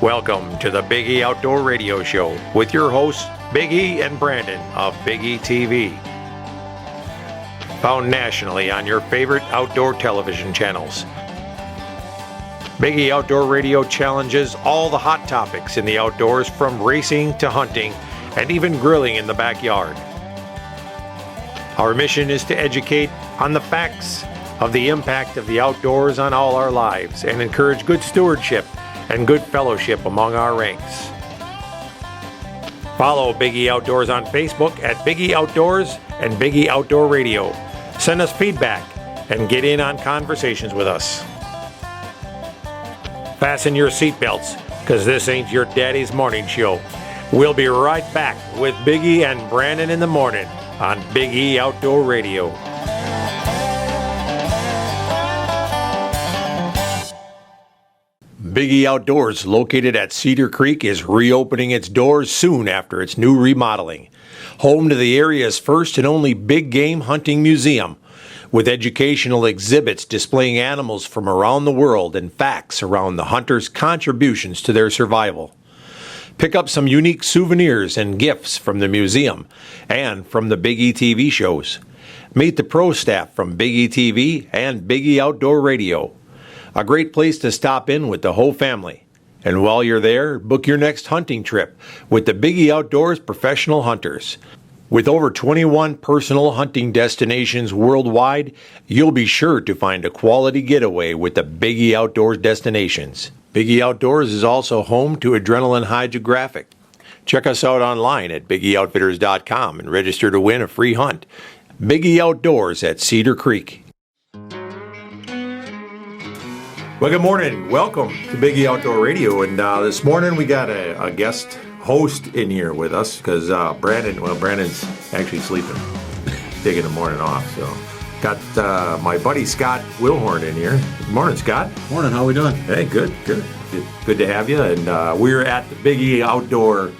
Welcome to the Big E Outdoor Radio Show with your hosts, Big E and Brandon of Big E TV. Found nationally on your favorite outdoor television channels. Big E Outdoor Radio challenges all the hot topics in the outdoors, from racing to hunting and even grilling in the backyard. Our mission is to educate on the facts of the impact of the outdoors on all our lives and encourage good stewardship and good fellowship among our ranks. Follow Big E Outdoors on Facebook at Big E Outdoors and Big E Outdoor Radio. Send us feedback and get in on conversations with us. Fasten your seatbelts, because this ain't your daddy's morning show. We'll be right back with Big E and Brandon in the morning on Big E Outdoor Radio. Big E Outdoors, located at Cedar Creek, is reopening its doors soon after its new remodeling. Home to the area's first and only big game hunting museum, with educational exhibits displaying animals from around the world and facts around the hunters' contributions to their survival. Pick up some unique souvenirs and gifts from the museum and from the Big E TV shows. Meet the pro staff from Big E TV and Big E Outdoor Radio. A great place to stop in with the whole family. And while you're there, book your next hunting trip with the Big E Outdoors professional hunters. With over 21 personal hunting destinations worldwide, you'll be sure to find a quality getaway with the Big E Outdoors destinations. Big E Outdoors is also home to Adrenaline Hydrographic. Check us out online at BigEOutfitters.com and register to win a free hunt. Big E Outdoors at Cedar Creek. Well, good morning. Welcome to Big E Outdoor Radio. And this morning we got a guest host in here with us because Brandon's actually sleeping, taking the morning off. So got my buddy Scott Wilhorn in here. Good morning, Scott. Morning. How we doing? Hey, good to have you. And we're at the Big E Outdoor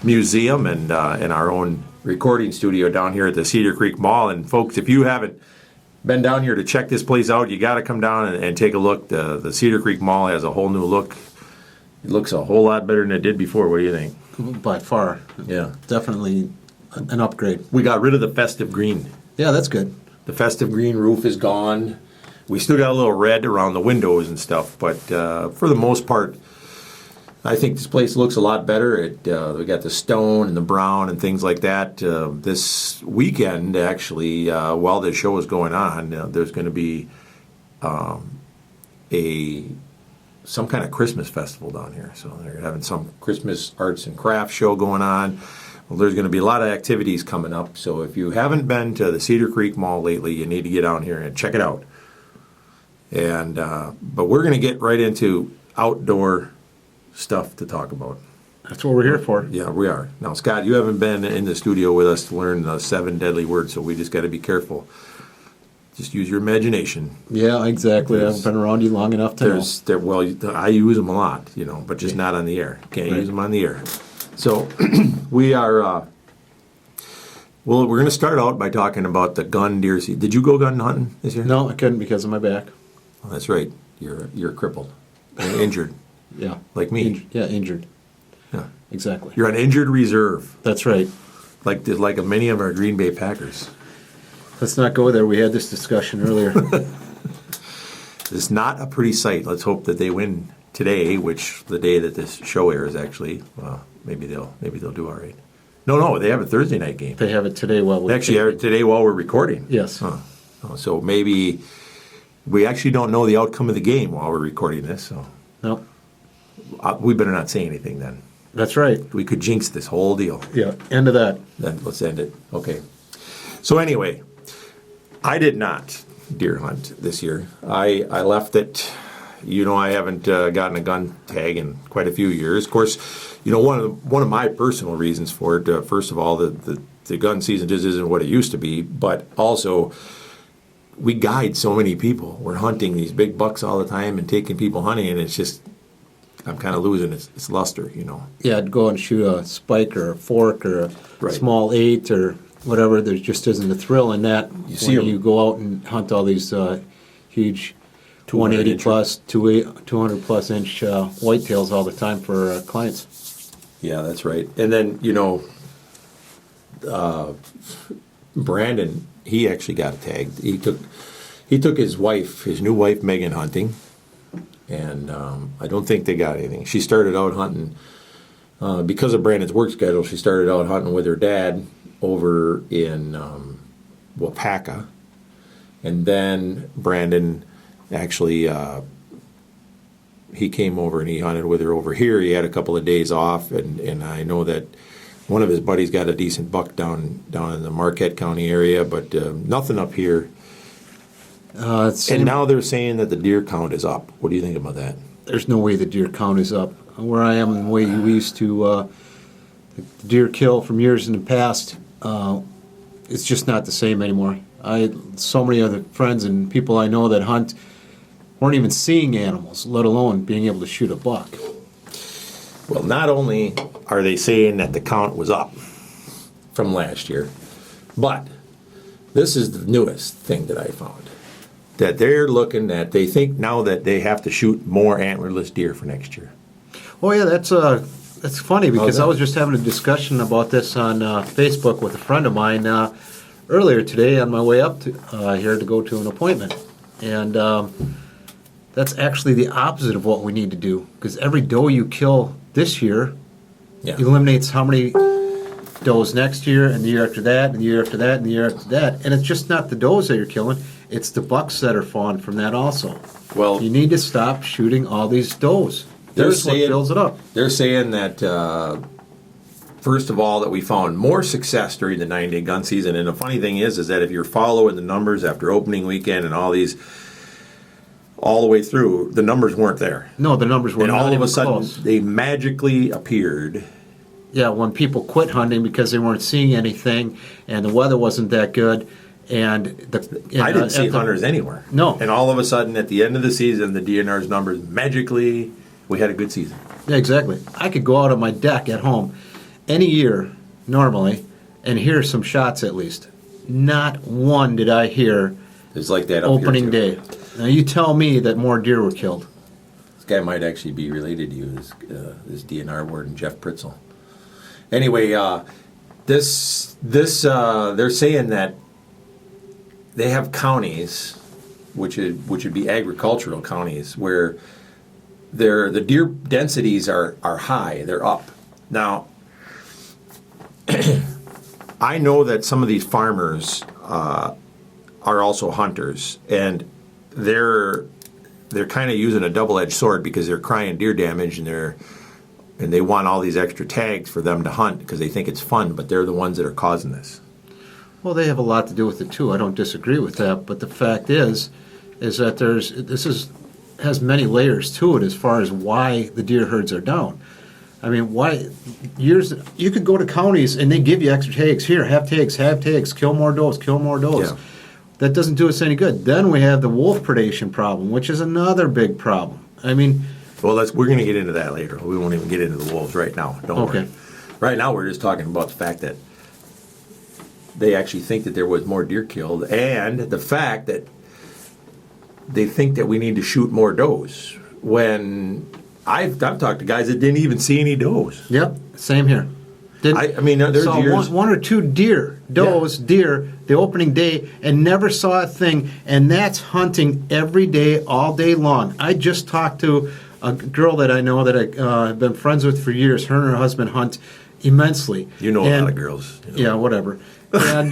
Museum and in our own recording studio down here at the Cedar Creek Mall. And folks, if you haven't been down here to check this place out, you got to come down and take a look. The Cedar Creek Mall has a whole new look. It looks a whole lot better than it did before. What do you think? By far. Yeah. Definitely an upgrade. We got rid of the festive green. Yeah, that's good. The festive green roof is gone. We still got a little red around the windows and stuff, but for the most part, I think this place looks a lot better. We got the stone and the brown and things like that. This weekend, actually, while this show is going on, there's going to be some kind of Christmas festival down here. So they're having some Christmas arts and crafts show going on. Well, there's going to be a lot of activities coming up. So if you haven't been to the Cedar Creek Mall lately, you need to get down here and check it out. And but we're going to get right into outdoor stuff to talk about. That's what we're here for. Yeah, we are. Now, Scott, you haven't been in the studio with us to learn the 7 deadly words, so we just got to be careful. Just use your imagination. Yeah, exactly. I've been around you long enough to know. Well, I use them a lot, but just not on the air. Can't use them on the air. So we are. Well, we're going to start out by talking about the gun deer season. Did you go gun hunting this year? No, I couldn't because of my back. Oh, that's right. You're crippled, and injured. Yeah. Like me. Injured. Yeah. Exactly. You're on injured reserve. That's right. Like many of our Green Bay Packers. Let's not go there. We had this discussion earlier. It's not a pretty sight. Let's hope that they win today, which the day that this show airs, actually. Well, maybe they'll do all right. No, they have a Thursday night game. They have it today while we today while we're recording. Yes. So maybe we actually don't know the outcome of the game while we're recording this. So no, we better not say anything then. That's right. We could jinx this whole deal. Yeah. End of that. Then let's end it. Okay. So anyway, I did not deer hunt this year. I left it. I haven't gotten a gun tag in quite a few years. Of course, one of my personal reasons for it. First of all, the gun season just isn't what it used to be. But also, we guide so many people. We're hunting these big bucks all the time and taking people hunting, and it's just I'm kind of losing its luster. Yeah, I'd go and shoot a spike or a fork or a small 8 or whatever. There just isn't a thrill in that. You go out and hunt all these huge 180 inches. plus, 200 plus inch whitetails all the time for clients. Yeah, that's right. And then, Brandon, he actually got tagged. He took his new wife Megan, hunting, and I don't think they got anything. She started out hunting because of Brandon's work schedule. She started out hunting with her dad over in Wapaka, and then Brandon actually he came over and he hunted with her over here. He had a couple of days off, and I know that one of his buddies got a decent buck down in the Marquette County area, but nothing up here. And now they're saying that the deer count is up. What do you think about that? There's no way the deer count is up. Where I am and the way we used to the deer kill from years in the past, it's just not the same anymore. So many other friends and people I know that hunt weren't even seeing animals, let alone being able to shoot a buck. Well, not only are they saying that the count was up from last year, but this is the newest thing that I found. That they're looking at, they think now that they have to shoot more antlerless deer for next year. Oh yeah, that's funny because I was just having a discussion about this on Facebook with a friend of mine earlier today on my way up to here to go to an appointment, and that's actually the opposite of what we need to do because every doe you kill this year eliminates how many does next year and the year after that and the year after that and the year after that, and it's just not the does that you're killing. It's the bucks that are falling from that also. Well, you need to stop shooting all these does. That's what builds it up. They're saying that, first of all, that we found more success during the 9-day gun season. And the funny thing is that if you're following the numbers after opening weekend and all the way through, the numbers weren't there. No, the numbers weren't. And all of a sudden, close. They magically appeared. Yeah, when people quit hunting because they weren't seeing anything and the weather wasn't that good. I didn't see hunters anywhere. No. And all of a sudden, at the end of the season, the DNR's numbers magically, we had a good season. Yeah, exactly. I could go out on my deck at home any year, normally, and hear some shots at least. Not one did I hear it's like that up opening here day. Now, you tell me that more deer were killed. This guy might actually be related to you, this DNR warden, Jeff Pritzel. Anyway, they're saying that they have counties, which would be agricultural counties, where the deer densities are high. They're up. Now, I know that some of these farmers are also hunters, and they're kind of using a double-edged sword because they're crying deer damage, and they want all these extra tags for them to hunt because they think it's fun, but they're the ones that are causing this. Well, they have a lot to do with it too. I don't disagree with that, but the fact is that this has many layers to it as far as why the deer herds are down. I mean, you could go to counties and they give you extra tags. Here, have tags, kill more does. Yeah. That doesn't do us any good. Then we have the wolf predation problem, which is another big problem. I mean, well, we're going to get into that later. We won't even get into the wolves right now. Don't worry. Right now, we're just talking about the fact that they actually think that there was more deer killed, and the fact that they think that we need to shoot more does. When I've talked to guys that didn't even see any does. Yep, same here. There's saw years. one or two deer the opening day, and never saw a thing, and that's hunting every day, all day long. I just talked to a girl that I know that I've been friends with for years. Her and her husband hunt immensely. You know a lot of girls. Yeah, whatever. And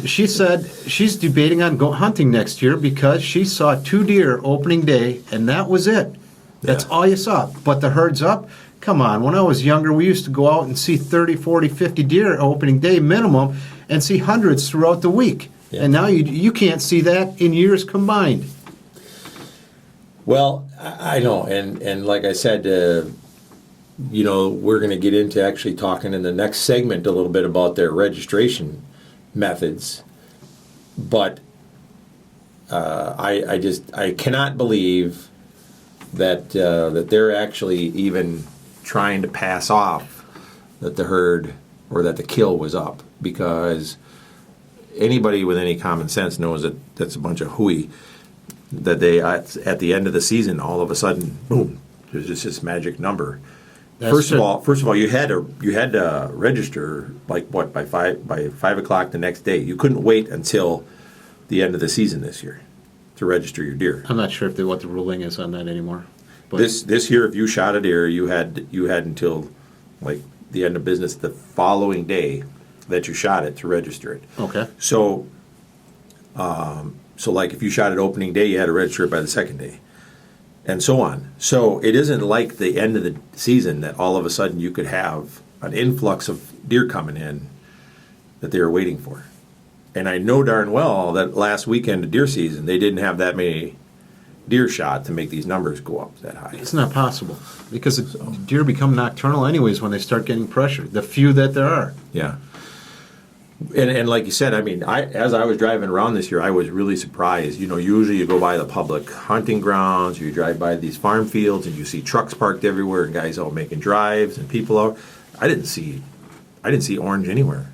she said she's debating on hunting next year because she saw 2 deer opening day, and that was it. That's all you saw. But the herd's up. Come on. When I was younger, we used to go out and see 30, 40, 50 deer opening day minimum and see hundreds throughout the week. Yeah. And now you can't see that in years combined. Well, I know. And like I said, we're going to get into actually talking in the next segment a little bit about their registration methods. But I cannot believe that they're actually even trying to pass off that the herd or that the kill was up, because anybody with any common sense knows that that's a bunch of hooey. that they at the end of the season, all of a sudden, boom, there's just this magic number. First of all, you had to register like what by 5 o'clock the next day. You couldn't wait until the end of the season this year to register your deer. I'm not sure what the ruling is on that anymore. But This year, if you shot a deer, you had until like the end of business the following day that you shot it to register it. okay. So like if you shot it opening day, you had to register it by the second day, and so on. So it isn't like the end of the season that all of a sudden you could have an influx of deer coming in that they were waiting for. And I know darn well that last weekend of deer season, they didn't have that many deer shot to make these numbers go up that high. It's not possible because deer become nocturnal anyways when they start getting pressure. The few that there are. Yeah. And like you said, I mean, as I was driving around this year, I was really surprised. You know, usually you go by the public hunting grounds, you drive by these farm fields, and you see trucks parked everywhere, and guys out making drives, and people out. I didn't see orange anywhere.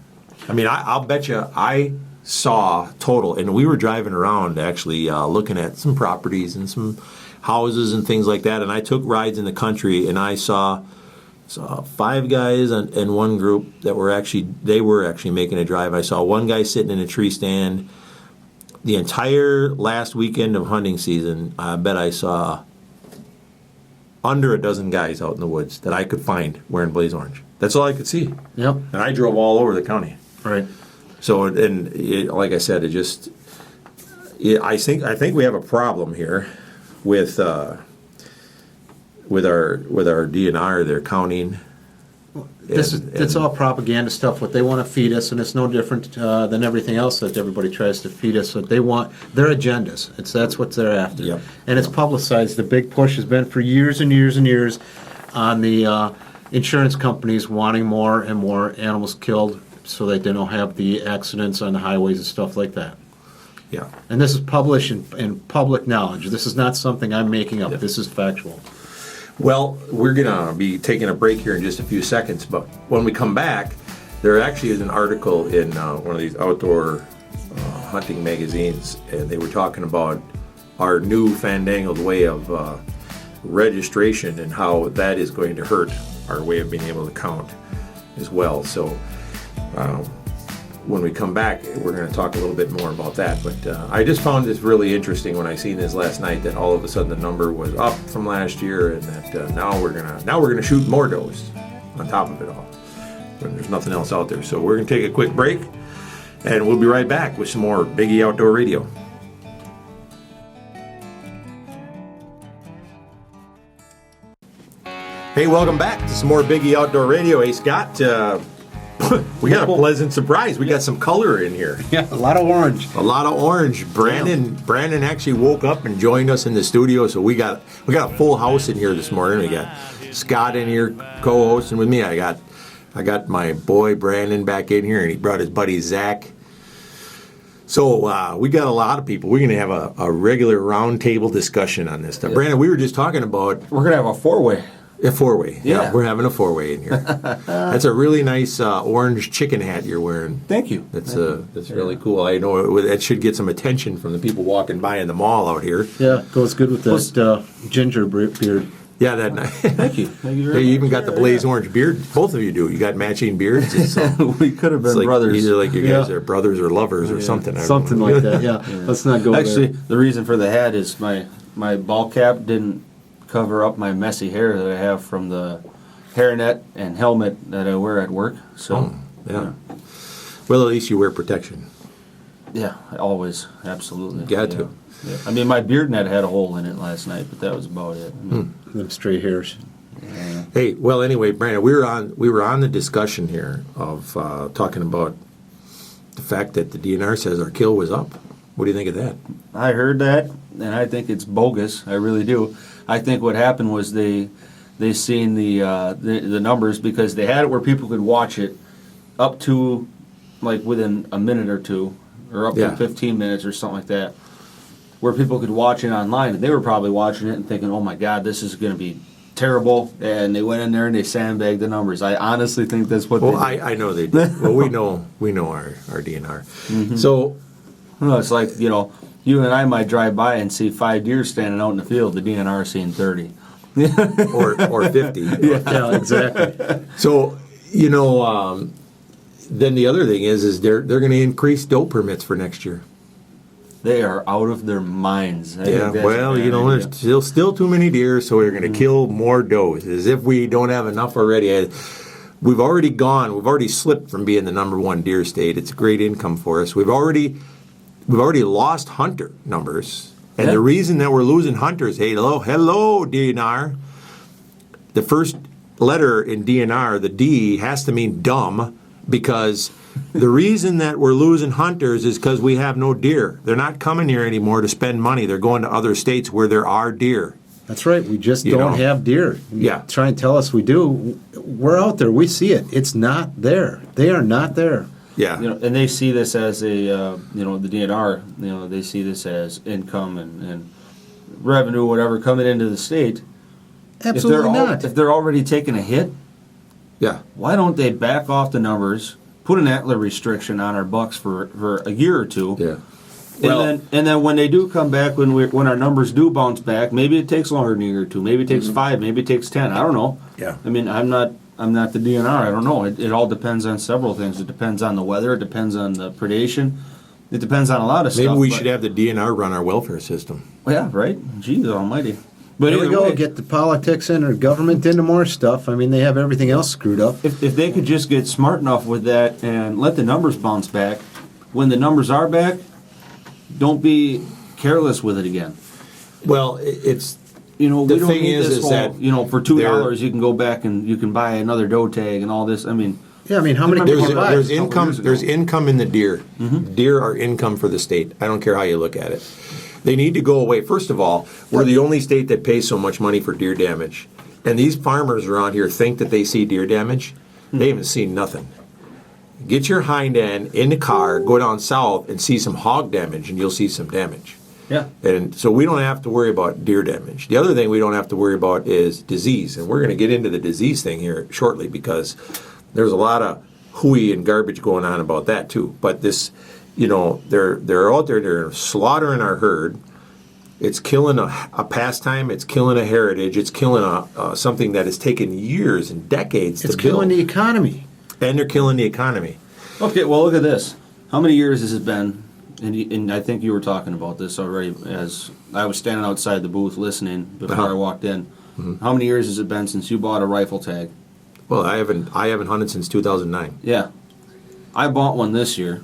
I mean, I'll bet you I saw total, and we were driving around actually looking at some properties and some houses and things like that, and I took rides in the country, and I saw 5 guys in one group that were actually making a drive. I saw one guy sitting in a tree stand. The entire last weekend of hunting season, I bet I saw under a dozen guys out in the woods that I could find wearing blaze orange. That's all I could see. Yep. And I drove all over the county. Right. So, like I said, I think we have a problem here with our DNR. They're counting. It's all propaganda stuff. What they want to feed us, and it's no different than everything else that everybody tries to feed us. What they want, their agendas. That's what they're after. Yep. And it's publicized. The big push has been for years and years and years on the insurance companies wanting more and more animals killed so that they don't have the accidents on the highways and stuff like that. Yeah. And this is published in public knowledge. This is not something I'm making up. Yep. This is factual. Well, we're going to be taking a break here in just a few seconds, but when we come back, there actually is an article in one of these outdoor hunting magazines, and they were talking about our new fandangled way of registration and how that is going to hurt our way of being able to count as well. So when we come back, we're going to talk a little bit more about that. But I just found this really interesting when I seen this last night, that all of a sudden the number was up from last year, and that now we're gonna shoot more does on top of it all when there's nothing else out there. So we're gonna take a quick break, and we'll be right back with some more Biggie Outdoor Radio. Hey, welcome back to some more Biggie Outdoor Radio. Hey, Scott. We got a pleasant surprise. We got some color in here. Yeah, a lot of orange. A lot of orange. Brandon actually woke up and joined us in the studio, so we got a full house in here this morning. We got Scott in here co-hosting with me. I got my boy Brandon back in here, and he brought his buddy Zach. So we got a lot of people. We're going to have a regular roundtable discussion on this stuff. Yeah. Brandon, we were just talking about... We're going to have a four-way. A four-way. Yeah. We're having a four-way in here. That's a really nice orange chicken hat you're wearing. Thank you. That's really cool. I know that should get some attention from the people walking by in the mall out here. Yeah, goes good with that ginger beard. Yeah, that. Thank you. Thank you very much. You even got the blaze orange beard. Both of you do. You got matching beards. We could have been brothers. Either like you guys are brothers or lovers or something. Something like that. Yeah. Let's not go Actually, there. the reason for the hat is my ball cap didn't cover up my messy hair that I have from the hairnet and helmet that I wear at work. So, yeah. Well, at least you wear protection. Yeah, always, absolutely. Got to. Yeah. I mean, my beard net had a hole in it last night, but that was about it. Them stray hairs. Yeah. Hey, well, anyway, Brandon, we were on the discussion here of talking about the fact that the DNR says our kill was up. What do you think of that? I heard that, and I think it's bogus. I really do. I think what happened was they seen the numbers, because they had it where people could watch it up to like within a minute or two, or up to 15 minutes or something like that, where people could watch it online, and they were probably watching it and thinking, "Oh my God, this is going to be terrible," and they went in there and they sandbagged the numbers. I honestly think that's what. Well, I know they did. Well, we know our DNR. Mm-hmm. So, no, it's like You and I might drive by and see 5 deer standing out in the field. The DNR seeing 30. or 50. Yeah, exactly. So, then the other thing is they're going to increase doe permits for next year. They are out of their minds. I Yeah, think that's well, a bad idea. there's still too many deer, so we're going to kill more does. As if we don't have enough already. We've already slipped from being the number one deer state. It's a great income for us. We've already lost hunter numbers. And Yeah. the reason that we're losing hunters, hello, DNR. The first letter in DNR, the D, has to mean dumb, because the reason that we're losing hunters is because we have no deer. They're not coming here anymore to spend money. They're going to other states where there are deer. That's right. We just You don't know. have deer. You Yeah. try and tell us we do. We're out there. We see it. It's not there. They are not there. Yeah. And they see this as a, the DNR, they see this as income and revenue, whatever, coming into the state. Absolutely not. If they're already taking a hit, Yeah. why don't they back off the numbers, put an antler restriction on our bucks for a year or two? Yeah. And then when they do come back, when our numbers do bounce back, maybe it takes longer than a year or two. Maybe it takes 5, maybe it takes 10. I don't know. Yeah. I mean, I'm not the DNR. I don't know. It all depends on several things. It depends on the weather. It depends on the predation. It depends on a lot of stuff. Maybe we but- should have the DNR run our welfare system. Yeah, right. Jeez Almighty. But There we either go. way, Get the politics in or government into more stuff. I mean, they have everything else screwed up. if they could just get smart enough with that and let the numbers bounce back, when the numbers are back, don't be careless with it again. Well, it's We The don't thing need is this that whole, for $2 you can go back and you can buy another doe tag and all this. I mean, Yeah, I mean, how many There's- people buy? there's couple income. years ago. There's income in the deer. Deer are income for the state. I don't care how you look at it. They need to go away. First of all, we're the only state that pays so much money for deer damage, and these farmers around here think that they see deer damage. They haven't seen nothing. Get your hind end in the car, go down south, and see some hog damage, and you'll see some damage. yeah. And so we don't have to worry about deer damage. The other thing we don't have to worry about is disease. And we're going to get into the disease thing here shortly, because there's a lot of hooey and garbage going on about that too. But this, they're out there, they're slaughtering our herd. It's killing a pastime. It's killing a heritage. It's killing something that has taken years and decades It's to build. killing the economy. And they're killing the economy. Okay, well, look at this. How many years has it been? And I think you were talking about this already as I was standing outside the booth listening before I walked in. How many years has it been since you bought a rifle tag? Well, I haven't hunted since 2009. Yeah. I bought one this year.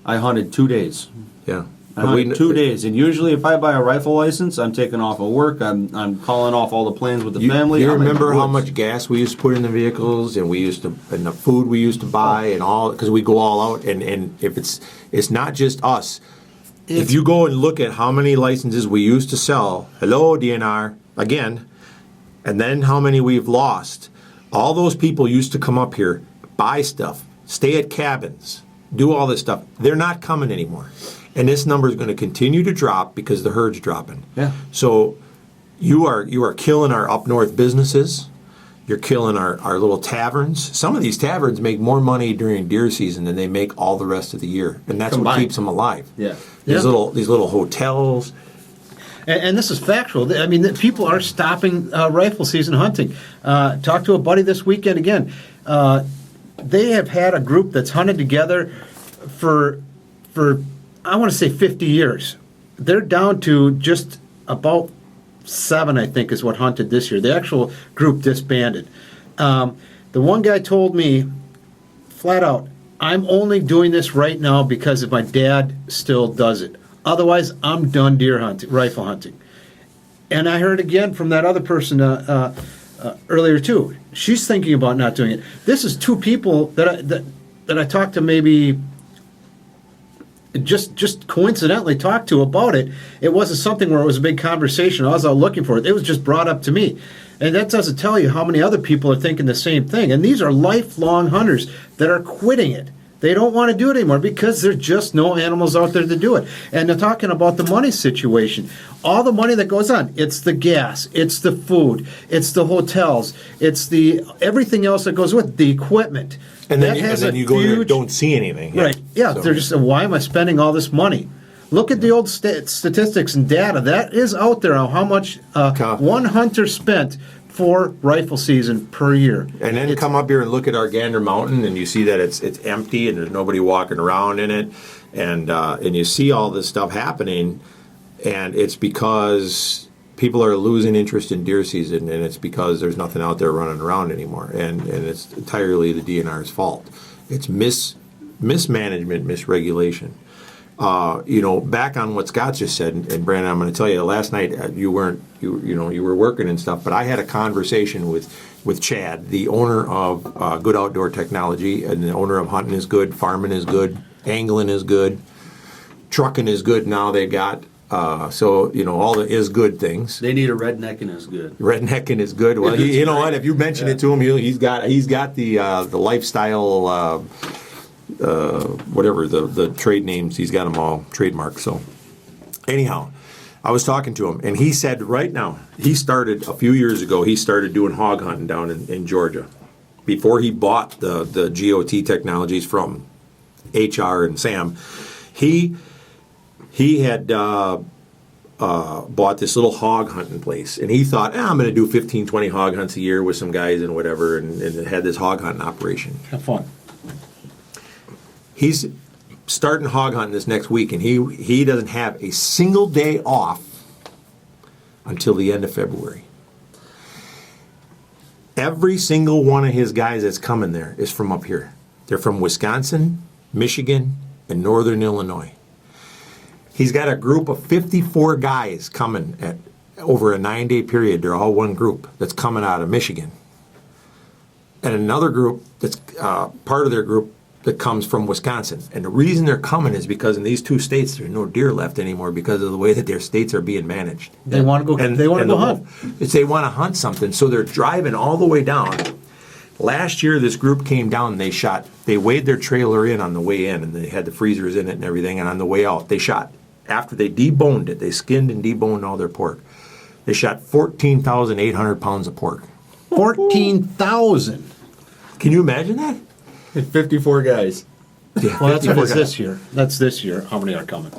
I hunted 2 days. Yeah. I hunted 2 days, and usually if I buy a rifle license, I'm taking off of work. I'm calling off all the plans with the family. You I'm in the remember how woods. much gas we used to put in the vehicles, and and the food we used to buy, and all, because we go all out. And if it's not just us. If you go and look at how many licenses we used to sell, hello DNR again, and then how many we've lost. All those people used to come up here, buy stuff, stay at cabins, do all this stuff. They're not coming anymore. And this number is going to continue to drop because the herd's dropping. Yeah. So you are killing our up north businesses. You're killing our little taverns. Some of these taverns make more money during deer season than they make all the rest of the year, and that's what Combined. keeps them alive. Yeah. These Yeah. little hotels. And this is factual. I mean, people are stopping rifle season hunting. Talked to a buddy this weekend again. They have had a group that's hunted together for I want to say 50 years. They're down to just about 7, I think, is what hunted this year. The actual group disbanded. The one guy told me flat out, I'm only doing this right now because if my dad still does it. Otherwise, I'm done deer hunting, rifle hunting. And I heard again from that other person earlier too. She's thinking about not doing it. This is 2 people that I talked to, maybe just coincidentally talked to about it. It wasn't something where it was a big conversation. I was out looking for it. It was just brought up to me. And that doesn't tell you how many other people are thinking the same thing. And these are lifelong hunters that are quitting it. They don't want to do it anymore because there's just no animals out there to do it. And they're talking about the money situation. All the money that goes on, it's the gas, it's the food, it's the hotels, it's the everything else that goes with it, the equipment. And then, That has and then a you go there and huge- don't see anything. Right. Yeah. So- They're just, why am I spending all this money? Look at the old statistics and data. That is out there on how much one hunter spent for rifle season per year. And then come up here and look at our Gander Mountain, and you see that it's empty and there's nobody walking around in it, and you see all this stuff happening, and it's because people are losing interest in deer season, and it's because there's nothing out there running around anymore, and it's entirely the DNR's fault. It's mismanagement, misregulation. Back on what Scott just said, and Brandon, I'm going to tell you, last night you were working and stuff, but I had a conversation with Chad, the owner of Good Outdoor Technology, and the owner of Hunting is Good, Farming is Good, Angling is Good, Trucking is Good. Now they got all the is good things. They need a rednecking is good. Rednecking is good. Well, you know what? If you mention it to him, he's got the lifestyle. Whatever the trade names, he's got them all trademarked. So anyhow, I was talking to him, and he said right now, he started a few years ago, he started doing hog hunting down in Georgia. Before he bought the GOT technologies from HR and Sam, he had bought this little hog hunting place, and he thought, I'm going to do 15, 20 hog hunts a year with some guys and whatever, and had this hog hunting operation. Have fun. He's starting hog hunting this next week, and he doesn't have a single day off until the end of February. Every single one of his guys that's coming there is from up here. They're from Wisconsin, Michigan, and Northern Illinois. He's got a group of 54 guys coming over a 9-day period. They're all one group that's coming out of Michigan. And another group that's part of their group that comes from Wisconsin. And the reason they're coming is because in these two states there's no deer left anymore because of the way that their states are being managed. They want to go. They want to go hunt. They want to hunt something, so they're driving all the way down. Last year, this group came down and they weighed their trailer in on the way in, and they had the freezers in it and everything. And on the way out, they shot. After they deboned it, they skinned and deboned all their pork. They shot 14,800 pounds of pork. 14,000. Can you imagine that? 54 guys. Yeah, well, that's what it's this year. That's this year. How many are coming?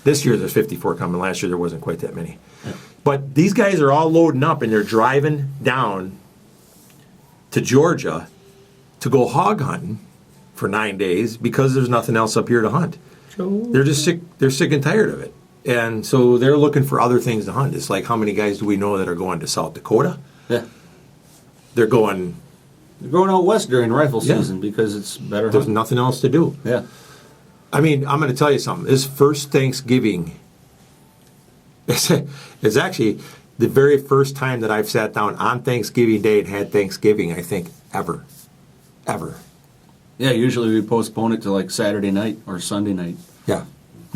This year there's 54 coming. Last year there wasn't quite that many. Yeah. But these guys are all loading up, and they're driving down to Georgia to go hog hunting for 9 days because there's nothing else up here to hunt. They're just sick. They're sick and tired of it. And so they're looking for other things to hunt. It's like, how many guys do we know that are going to South Dakota? Yeah. They're going out west during rifle season because it's better. There's nothing else to do. Yeah. I mean, I'm going to tell you something. This first Thanksgiving, it's actually the very first time that I've sat down on Thanksgiving Day and had Thanksgiving, I think, ever. Yeah, usually we postpone it to like Saturday night or Sunday night. Yeah.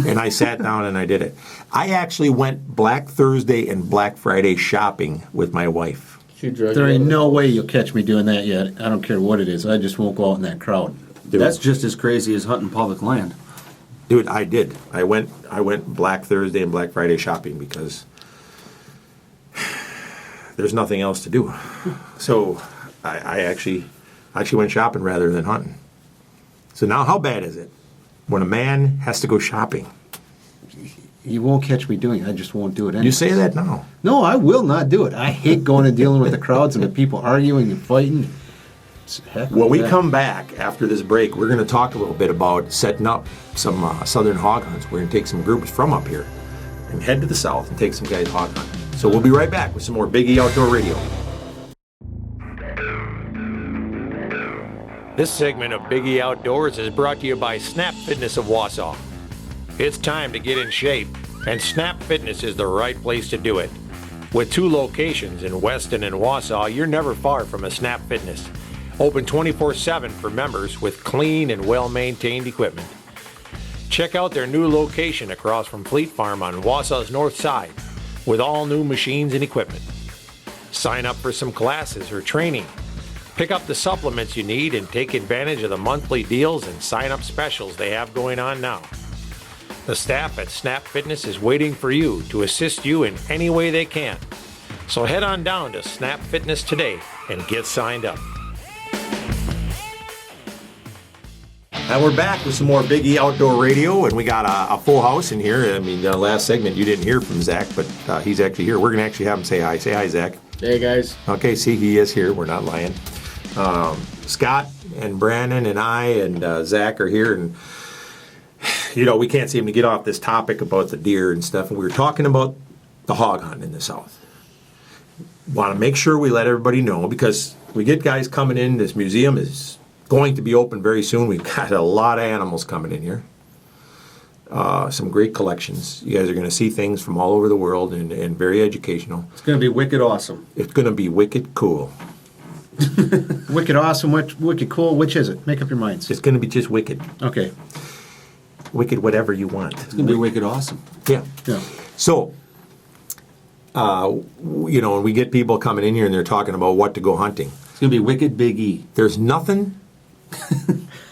And I sat down and I did it. I actually went Black Thursday and Black Friday shopping with my wife. There ain't no way you'll catch me doing that yet. I don't care what it is. I just won't go out in that crowd. Dude. That's just as crazy as hunting public land. Dude, I did. I went Black Thursday and Black Friday shopping because there's nothing else to do. So I actually went shopping rather than hunting. So now how bad is it when a man has to go shopping? You won't catch me doing it. I just won't do it anyway. You say that now. No, I will not do it. I hate going and dealing with the crowds and the people arguing and fighting. When we come back after this break, we're going to talk a little bit about setting up some southern hog hunts. We're going to take some groups from up here and head to the south and take some guys hog hunting. So we'll be right back with some more Big E Outdoor Radio. This segment of Big E Outdoors is brought to you by Snap Fitness of Wausau. It's time to get in shape, and Snap Fitness is the right place to do it. With 2 locations in Weston and Wausau, you're never far from a Snap Fitness. Open 24/7 for members with clean and well-maintained equipment. Check out their new location across from Fleet Farm on Wausau's north side with all new machines and equipment. Sign up for some classes or training. Pick up the supplements you need and take advantage of the monthly deals and sign-up specials they have going on now. The staff at Snap Fitness is waiting for you to assist you in any way they can. So head on down to Snap Fitness today and get signed up. And we're back with some more Big E Outdoor Radio, and we got a full house in here. I mean, the last segment you didn't hear from Zach, but he's actually here. We're going to actually have him say hi. Say hi, Zach. Hey, guys. Okay, see, he is here. We're not lying. Scott and Brandon and I and Zach are here, and, we can't seem to get off this topic about the deer and stuff. And we were talking about the hog hunt in the South. Want to make sure we let everybody know, because we get guys coming in. This museum is going to be open very soon. We've got a lot of animals coming in here. Some great collections. You guys are going to see things from all over the world and very educational. It's going to be wicked awesome. It's going to be wicked cool. Wicked awesome, wicked cool. Which is it? Make up your minds. It's going to be just wicked. Okay. Wicked whatever you want. It's going to be wicked awesome. Yeah. Yeah. So, when we get people coming in here and they're talking about what to go hunting, It's going to be wicked Big E. there's nothing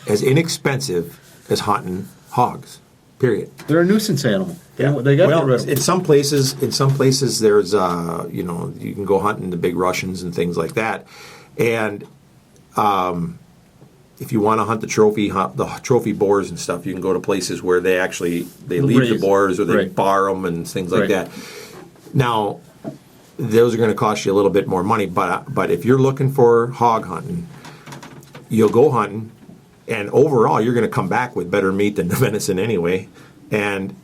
as inexpensive as hunting hogs. Period. They're a nuisance animal. They got to get rid of them. in some places, there's you can go hunting the big Russians and things like that, and if you want to hunt the trophy boars and stuff, you can go to places where they leave the boars or they Right. bar them and things like Right. that. Now, those are going to cost you a little bit more money, but if you're looking for hog hunting, you'll go hunting, and overall you're going to come back with better meat than the venison anyway, and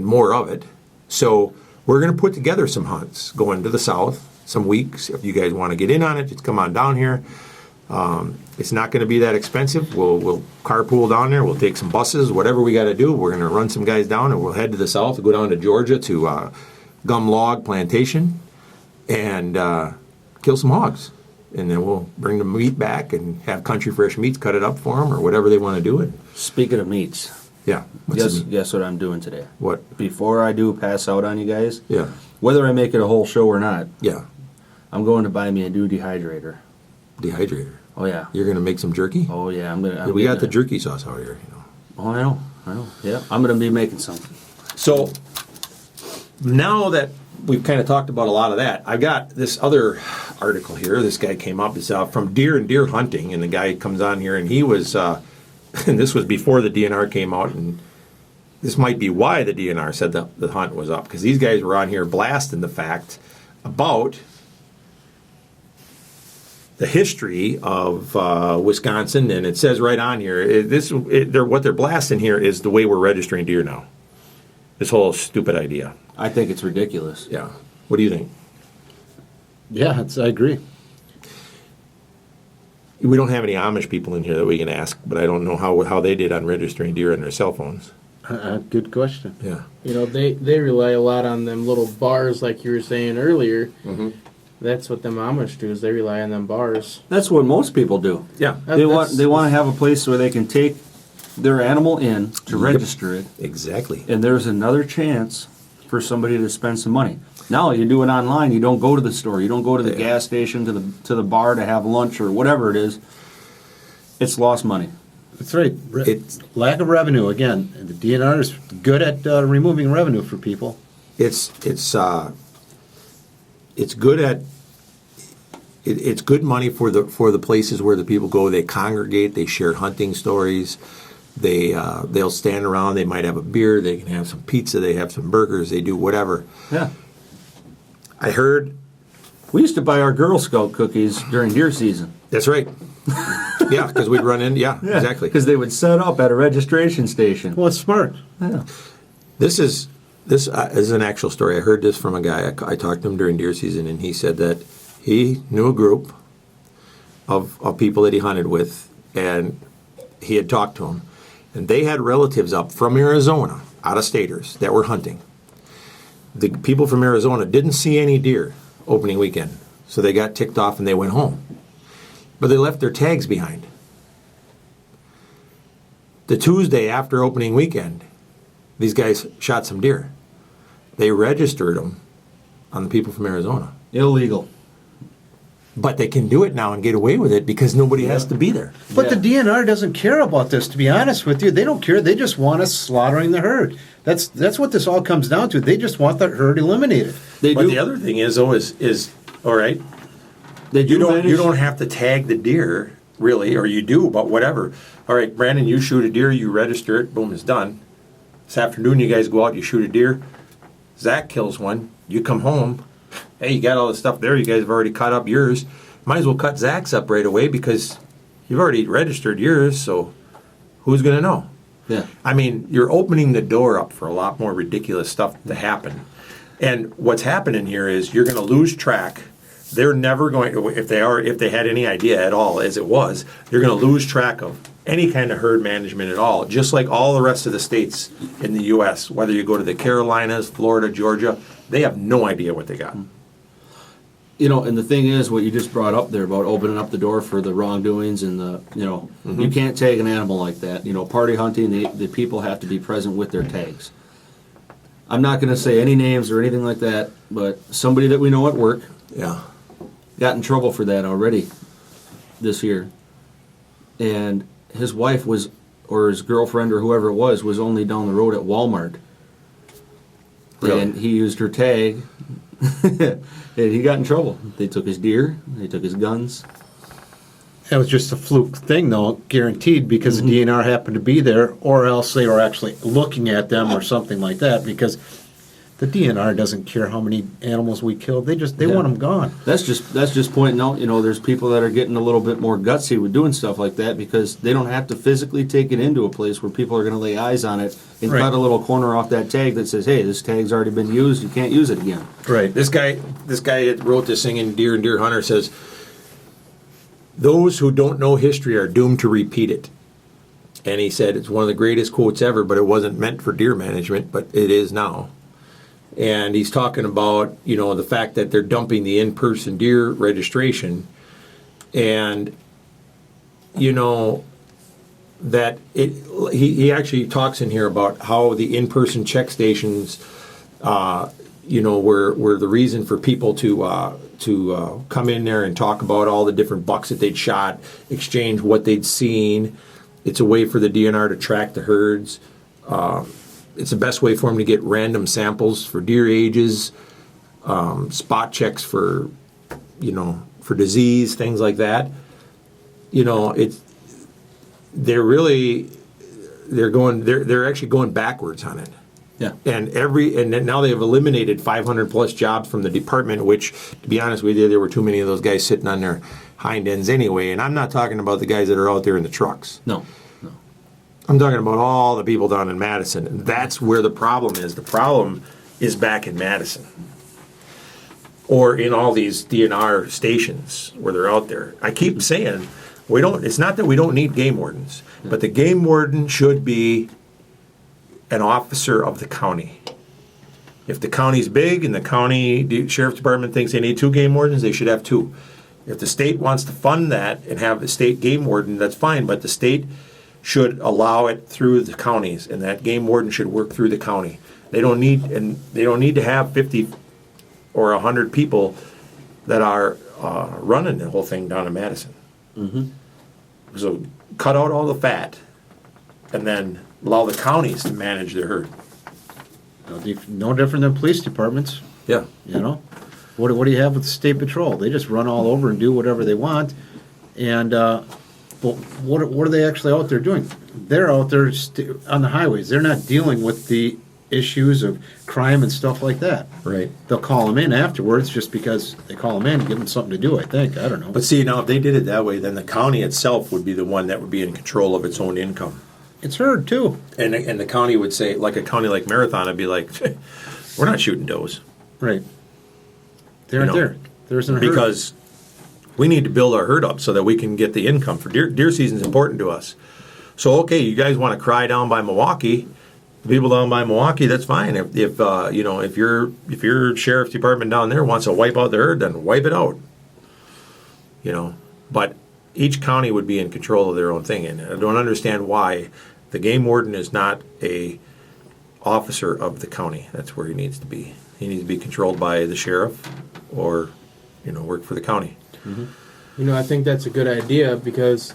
more of it. So we're going to put together some hunts going to the South, some weeks. If you guys want to get in on it, just come on down here. It's not going to be that expensive. We'll carpool down there. We'll take some buses, whatever we got to do. We're going to run some guys down, and we'll head to the South. We'll go down to Georgia to Gum Log Plantation and kill some hogs. And then we'll bring the meat back and have Country Fresh Meats cut it up for them or whatever they want to do. And Speaking of meats, yeah, what's the meat? guess what I'm doing today? What? Before I do pass out on you guys, Yeah, whether I make it a whole show or not, yeah. I'm going to buy me a new dehydrator. Dehydrator. Oh, yeah. You're going to make some jerky? Oh, yeah. We got the jerky sauce out here. Oh, I know. Yeah, I'm going to be making some. So now that we've kind of talked about a lot of that, I've got this other article here. This guy came up. It's from Deer and Deer Hunting, and the guy comes on here, and he was, and this was before the DNR came out, and this might be why the DNR said that the hunt was up, because these guys were on here blasting the fact about the history of Wisconsin, and it says right on here, what they're blasting here is the way we're registering deer now. This whole stupid idea. I think it's ridiculous. Yeah. What do you think? Yeah, I agree. We don't have any Amish people in here that we can ask, but I don't know how they did on registering deer on their cell phones. Good question. Yeah. They rely a lot on them little bars, like you were saying earlier. Mm-hmm. That's what them Amish do, is they rely on them bars. That's what most people do. Yeah. They want to have a place where they can take their animal in to register it, Exactly. and there's another chance for somebody to spend some money. Now you do it online. You don't go to the store. You don't go to the gas station, to the bar to have lunch or whatever it is. It's lost money. That's right. It's Lack of revenue again. And the DNR is good at removing revenue for people. it's good at it's good money for the places where the people go. They congregate. They share hunting stories. They'll stand around. They might have a beer. They can have some pizza. They have some burgers. They do whatever. Yeah. I heard. We used to buy our Girl Scout cookies during deer season. That's right. Yeah, because we'd run in. Yeah, exactly. Because they would set up at a registration station. Well, it's smart. Yeah. This is an actual story. I heard this from a guy. I talked to him during deer season, and he said that he knew a group of people that he hunted with, and he had talked to them, and they had relatives up from Arizona, out-of-staters, that were hunting. The people from Arizona didn't see any deer opening weekend, so they got ticked off and they went home. But they left their tags behind. The Tuesday after opening weekend, these guys shot some deer. They registered them on the people from Arizona. Illegal. But they can do it now and get away with it because nobody has to be there. But the DNR doesn't care about this, to be honest with you. They don't care. They just want us slaughtering the herd. That's what this all comes down to. They just want the herd eliminated. They But do. the other thing is, though, is all right. They do You manage- don't have to tag the deer really, or you do, but whatever. All right, Brandon, you shoot a deer, you register it, boom, it's done. This afternoon, you guys go out, you shoot a deer. Zach kills one. You come home. Hey, you got all the stuff there. You guys have already cut up yours. Might as well cut Zach's up right away because you've already registered yours, so who's going to know? Yeah. I mean, you're opening the door up for a lot more ridiculous stuff to happen. And what's happening here is you're going to lose track. They're never going to, if they had any idea at all, as it was, you're going to lose track of any kind of herd management at all, just like all the rest of the states in the U.S., whether you go to the Carolinas, Florida, Georgia, they have no idea what they got. You know, and the thing is, what you just brought up there about opening up the door for the wrongdoings and the, you know, you can't tag an animal like that. You know, party hunting, the people have to be present with their tags. I'm not going to say any names or anything like that, but somebody that we know at work Yeah. got in trouble for that already this year. And his wife was, or his girlfriend or whoever it was only down the road at Walmart. Really? And he used her tag, and he got in trouble. They took his deer, they took his guns. That was just a fluke thing, though, guaranteed, because the DNR happened to be there, or else they were actually looking at them or something like that, because the DNR doesn't care how many animals we killed. They want them gone. That's just pointing out, you know, there's people that are getting a little bit more gutsy with doing stuff like that because they don't have to physically take it into a place where people are going to lay eyes on it and Right. cut a little corner off that tag that says, hey, this tag's already been used, you can't use it again. Right. This guy that wrote this thing in Deer and Deer Hunter says, those who don't know history are doomed to repeat it. And he said it's one of the greatest quotes ever, but it wasn't meant for deer management, but it is now. And he's talking about, you know, the fact that they're dumping the in-person deer registration. And, you know, that he actually talks in here about how the in-person check stations, you know, were the reason for people to come in there and talk about all the different bucks that they'd shot, exchange what they'd seen. It's a way for the DNR to track the herds. It's the best way for them to get random samples for deer ages, spot checks for, you know, for disease, things like that. You know, they're actually going backwards on it. Yeah. And now they have eliminated 500 plus jobs from the department, which, to be honest with you, there were too many of those guys sitting on their hind ends anyway. And I'm not talking about the guys that are out there in the trucks. No. I'm talking about all the people down in Madison. And that's where the problem is. The problem is back in Madison. Or in all these DNR stations where they're out there. I keep saying, it's not that we don't need game wardens, but the game warden should be an officer of the county. If the county's big and the county sheriff's department thinks they need 2 game wardens, they should have 2. If the state wants to fund that and have the state game warden, that's fine, but the state should allow it through the counties, and that game warden should work through the county. They don't need to have 50 or 100 people that are running the whole thing down in Madison. So cut out all the fat, and then allow the counties to manage their herd. No different than police departments, Yeah. you know? What do you have with the state patrol? They just run all over and do whatever they want. And but what are they actually out there doing? They're out there on the highways. They're not dealing with the issues of crime and stuff like that. Right. They'll call them in afterwards just because they call them in, give them something to do, I think. I don't know. But see, now if they did it that way, then the county itself would be the one that would be in control of its own income. It's herd, too. And the county would say, like a county like Marathon, would be like, we're not shooting does. Right. They aren't there. There isn't a herd. Because we need to build our herd up so that we can get the income for deer season's important to us. So okay, you guys want to cry down by Milwaukee, the people down by Milwaukee, that's fine. If you know, if your sheriff's department down there wants to wipe out the herd, then wipe it out. You know, but each county would be in control of their own thing, and I don't understand why the game warden is not a officer of the county. That's where he needs to be. He needs to be controlled by the sheriff, or, you know, work for the county. You know, I think that's a good idea because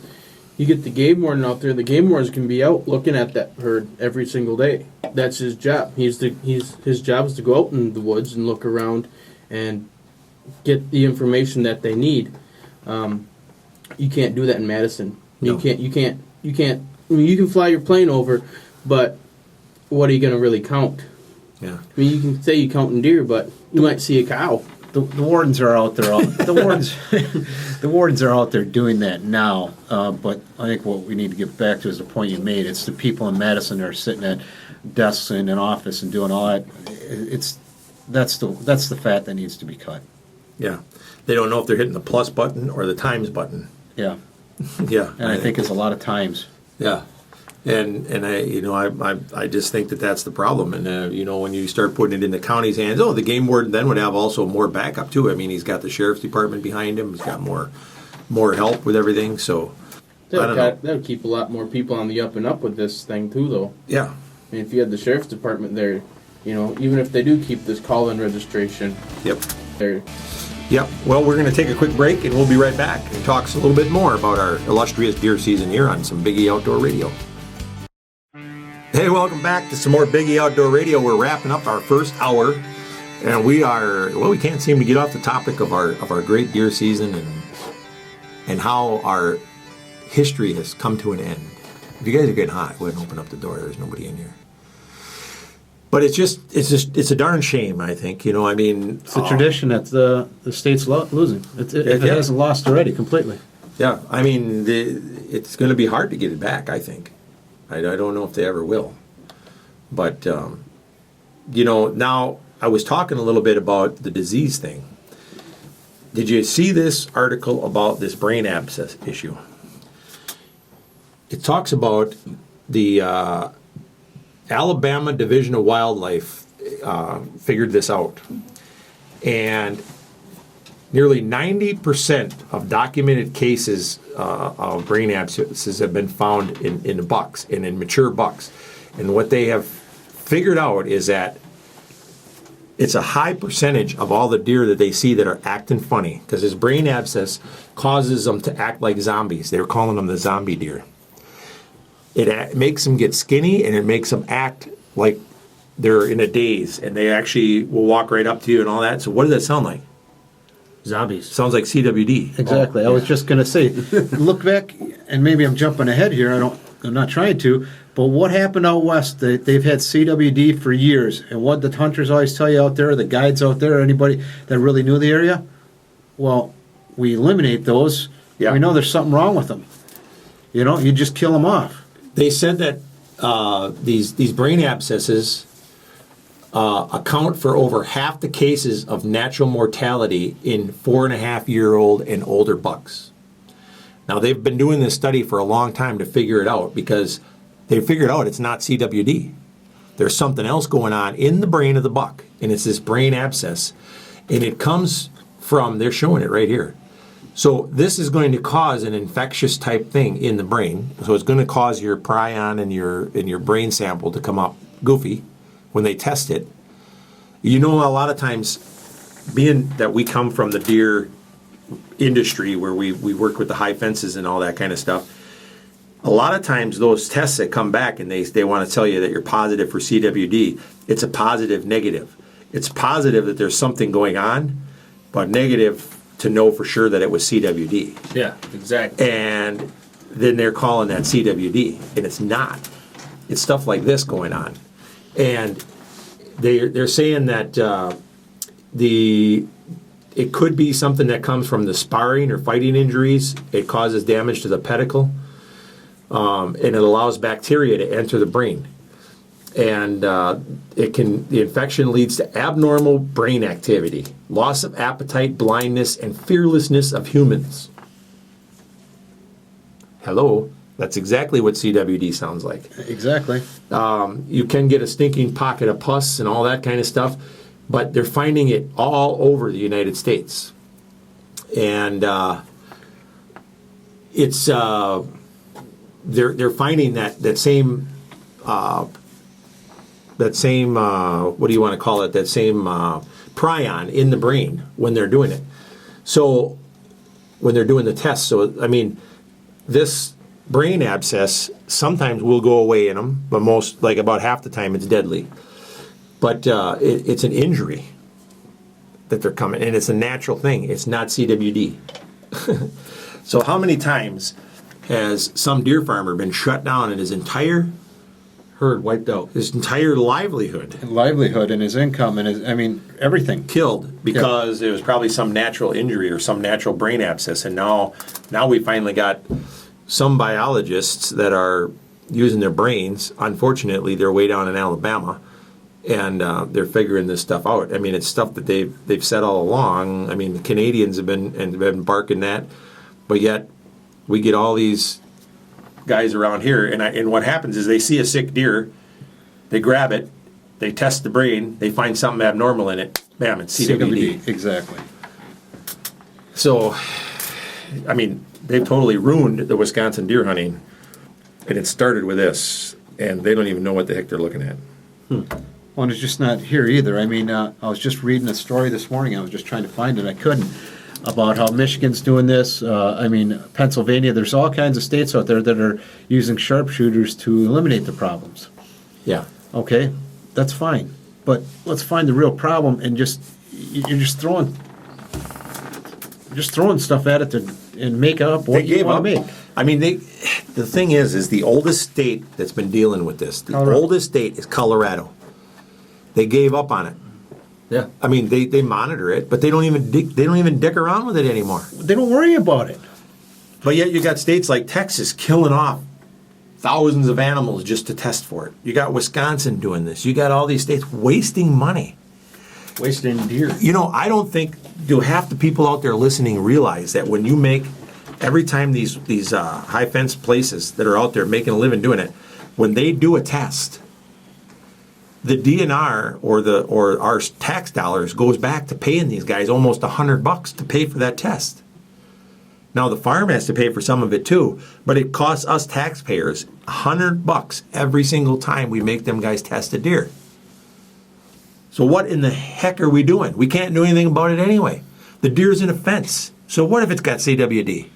you get the game warden out there. The game warden can be out looking at that herd every single day. That's his job. His job is to go out in the woods and look around and get the information that they need. You can't do that in Madison. No. You can't. I mean, you can fly your plane over, but what are you going to really count? Yeah. I mean, you can say you're counting deer, but you might see a cow. The wardens are out there. The wardens are out there doing that now. But I think what we need to get back to is the point you made. It's the people in Madison that are sitting at desks in an office and doing all that. That's the fat that needs to be cut. Yeah. They don't know if they're hitting the plus button or the times button. Yeah, Yeah. and I think it's a lot of times. Yeah. And I just think that that's the problem. And, when you start putting it in the county's hands, the game warden then would have also more backup, too. I mean, he's got the sheriff's department behind him. He's got more help with everything. So, I don't know. That would keep a lot more people on the up and up with this thing, too, though. Yeah. I mean, if you had the sheriff's department there, even if they do keep this call-in registration, Yep. there. Yep. Well, we're going to take a quick break, and we'll be right back and talk a little bit more about our illustrious deer season here on some Biggie Outdoor Radio. Hey, welcome back to some more Biggie Outdoor Radio. We're wrapping up our first hour, and we can't seem to get off the topic of our great deer season and how our history has come to an end. If you guys are getting hot, go ahead and open up the door. There's nobody in here. But it's a darn shame, I think. It's a tradition that the state's losing. It hasn't lost already completely. Yeah, I mean, it's going to be hard to get it back, I think. I don't know if they ever will. But, now I was talking a little bit about the disease thing. Did you see this article about this brain abscess issue? It talks about the Alabama Division of Wildlife figured this out. And nearly 90% of documented cases of brain abscesses have been found in bucks and in mature bucks. And what they have figured out is that it's a high percentage of all the deer that they see that are acting funny, because this brain abscess causes them to act like zombies. They're calling them the zombie deer. It makes them get skinny, and it makes them act like they're in a daze, and they actually will walk right up to you and all that. So what does that sound like? Zombies. Sounds like CWD. Exactly. I was just going to say, look back, and maybe I'm jumping ahead here. I'm not trying to, but what happened out west? They've had CWD for years, and what the hunters always tell you out there, the guides out there, anybody that really knew the area, well, we eliminate those. Yeah. We know there's something wrong with them. You just kill them off. They said that these brain abscesses account for over half the cases of natural mortality in 4.5-year-old and older bucks. Now, they've been doing this study for a long time to figure it out, because they figured out it's not CWD. There's something else going on in the brain of the buck, and it's this brain abscess. And it comes from, they're showing it right here. So this is going to cause an infectious type thing in the brain. So it's going to cause your prion and your brain sample to come up goofy when they test it. A lot of times, being that we come from the deer industry where we work with the high fences and all that kind of stuff, a lot of times those tests that come back and they want to tell you that you're positive for CWD, it's a positive negative. It's positive that there's something going on, but negative to know for sure that it was CWD. Yeah, exactly. And then they're calling that CWD, and it's not. It's stuff like this going on. And they're saying that it could be something that comes from the sparring or fighting injuries. It causes damage to the pedicle, and it allows bacteria to enter the brain. And the infection leads to abnormal brain activity, loss of appetite, blindness, and fearlessness of humans. Hello, that's exactly what CWD sounds like. Exactly. You can get a stinking pocket of pus and all that kind of stuff, but they're finding it all over the United States. And it's they're finding that same what do you want to call it? That same prion in the brain when they're doing it. So when they're doing the test, so I mean, this brain abscess sometimes will go away in them, but about half the time it's deadly. But it's an injury that they're coming, and it's a natural thing. It's not CWD. So how many times has some deer farmer been shut down and his entire Wiped out. livelihood livelihood and his income and everything. killed because it was probably some natural injury or some natural brain abscess, and now we finally got some biologists that are using their brains. Unfortunately, they're way down in Alabama, and they're figuring this stuff out. I mean, it's stuff that they've said all along. I mean, the Canadians have been barking that, but yet we get all these guys around here, and what happens is they see a sick deer, they grab it, they test the brain, they find something abnormal in it, bam, it's CWD. Exactly. So, I mean, they've totally ruined the Wisconsin deer hunting, and it started with this, and they don't even know what the heck they're looking at. Well, and it's just not here either. I mean, I was just reading a story this morning. I was just trying to find it. I couldn't. About how Michigan's doing this. Pennsylvania. There's all kinds of states out there that are using sharpshooters to eliminate the problems. Yeah. Okay, that's fine. But let's find the real problem and you're just throwing stuff at it and make up what you want to make. I mean, the thing is the oldest state that's been dealing with this. The Colorado. oldest state is Colorado. They gave up on it. Yeah. I mean, they monitor it, but they don't even dick around with it anymore. They don't worry about it. But yet you got states like Texas killing off thousands of animals just to test for it. You got Wisconsin doing this. You got all these states wasting money. Wasting deer. You know, I don't think do half the people out there listening realize that when you make every time these high fence places that are out there making a living doing it, when they do a test, the DNR or our tax dollars goes back to paying these guys almost $100 to pay for that test. Now the farm has to pay for some of it too, but it costs us taxpayers $100 every single time we make them guys test a deer. So what in the heck are we doing? We can't do anything about it anyway. The deer's in a fence. So what if it's got CWD?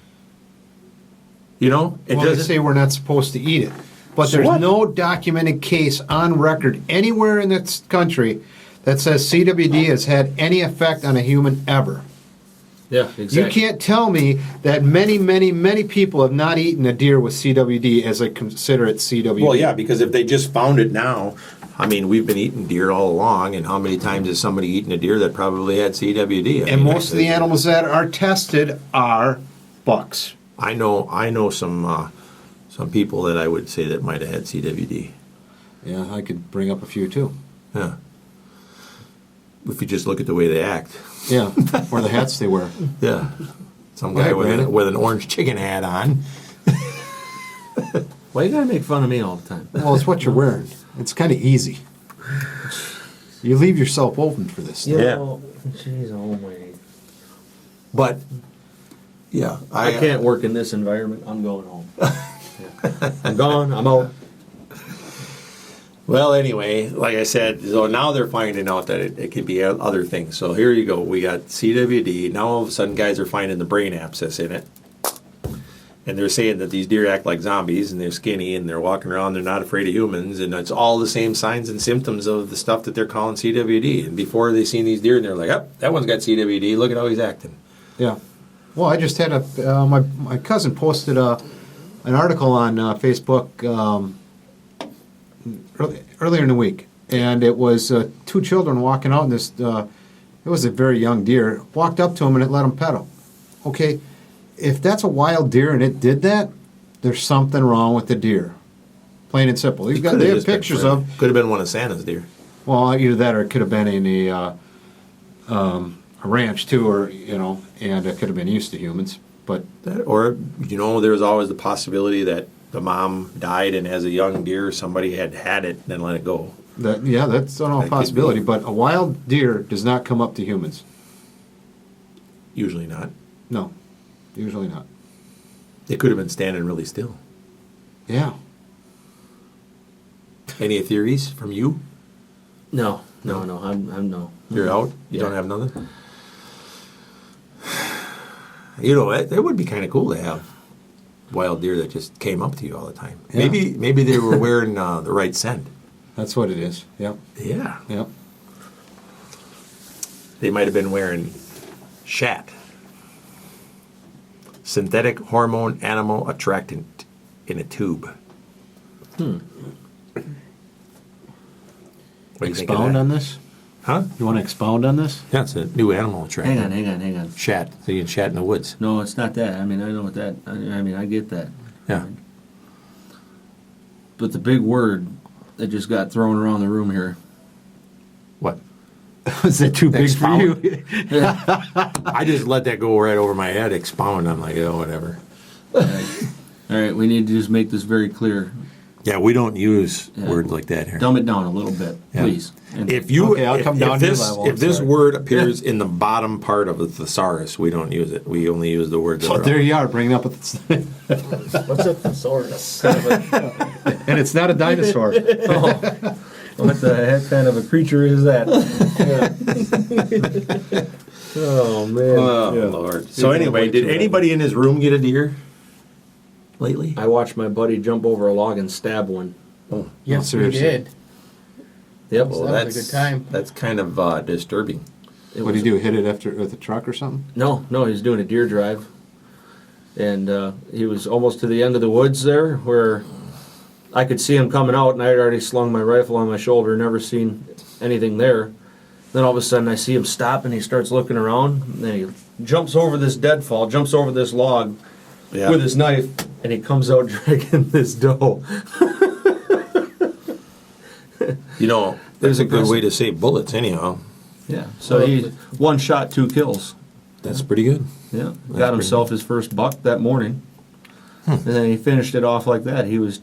You know, it Well, they doesn't. say we're not supposed to eat it. But So there's what? no documented case on record anywhere in this country that says CWD has had any effect on a human ever. Yeah, exactly. You can't tell me that many people have not eaten a deer with CWD as they consider it CWD. Well, yeah, because if they just found it now, I mean, we've been eating deer all along, and how many times has somebody eaten a deer that probably had CWD? And most of the animals that are tested are bucks. I know some people that I would say that might have had CWD. Yeah, I could bring up a few too. Yeah. If you just look at the way they act. Yeah, or the hats they wear. Yeah. Some Go guy ahead, with Brandon. with an orange chicken hat on. Why you gotta make fun of me all the time? Well, it's what you're wearing. It's kind of easy. You leave yourself open for this stuff. Yeah. Jeez, oh my. But yeah, I can't work in this environment. I'm going home. Yeah. I'm gone. I'm out. Well, anyway, like I said, so now they're finding out that it could be other things. So here you go. We got CWD. Now all of a sudden, guys are finding the brain abscess in it. And they're saying that these deer act like zombies, and they're skinny, and they're walking around, they're not afraid of humans, and it's all the same signs and symptoms of the stuff that they're calling CWD. And before they seen these deer, and they're like, oh, that one's got CWD. Look at how he's acting. Yeah. Well, I just had my cousin posted an article on Facebook earlier in the week, and it was two children walking out, and this it was a very young deer walked up to him and it let him pet him. Okay, if that's a wild deer and it did that, there's something wrong with the deer. Plain and simple. They have pictures of. Could have been one of Santa's deer. Well, either that or it could have been in a ranch too, or and it could have been used to humans. But Or, there's always the possibility that the mom died, and as a young deer, somebody had it and then let it go. that's an all could possibility. be. But a wild deer does not come up to humans. Usually not. No, usually not. They could have been standing really still. Yeah. Any theories from you? No. I'm no. You're out? You don't have nothing? It would be kind of cool to have wild deer that just came up to you all the time. Yeah. Maybe they were wearing the right scent. That's what it is. Yep. Yeah. Yep. They might have been wearing shat. synthetic hormone animal attractant in a tube. What do you think of Expound that? on this? Huh? You want to expound on this? Yeah, it's a new animal attractant. Hang on. Shat. So you can shat in the woods. No, it's not that. I mean, I know what that. I mean, I get that. Yeah. But the big word that just got thrown around the room here. What? Is that too big for Expound? you? I just let that go right over my head. Expound. I'm like, oh, whatever. All right, we need to just make this very clear. Yeah, we don't use Yeah. words like that here. Dumb it down a little bit, Yeah. please. And If you, Okay, I'll come down if to your this, level, if I'm this sorry. word appears in the bottom part of a thesaurus, we don't use it. We only use the words that So are there you are, bringing up with What's a thesaurus? and it's not a dinosaur. what the heck kind of a creature is that? Oh man! Oh, Lord. So anyway, did anybody in his room get a deer lately? I watched my buddy jump over a log and stab one. Yes, we seriously. did. Yep. Well, that was a good time. That's kind of disturbing. What do you do? Hit it after with a truck or something? No, he was doing a deer drive, and he was almost to the end of the woods there, where I could see him coming out, and I had already slung my rifle on my shoulder, never seen anything there. Then all of a sudden, I see him stop, and he starts looking around, and then he jumps over this deadfall, jumps over this log with his knife, and he comes out dragging this doe. You know, there's a good way to save bullets anyhow. Yeah. So he one shot, 2 kills. That's pretty good. Yeah. Got himself his first buck that morning, and then he finished it off like that. He was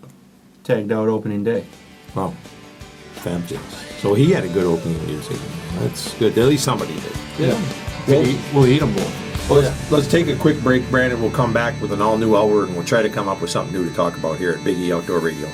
tagged out opening day. Wow. Fabulous. So he had a good opening deer season. That's good. At least somebody did. Yeah. We'll eat them both. Well, let's take a quick break, Brandon. We'll come back with an all-new hour, and we'll try to come up with something new to talk about here at Big E Outdoor Radio.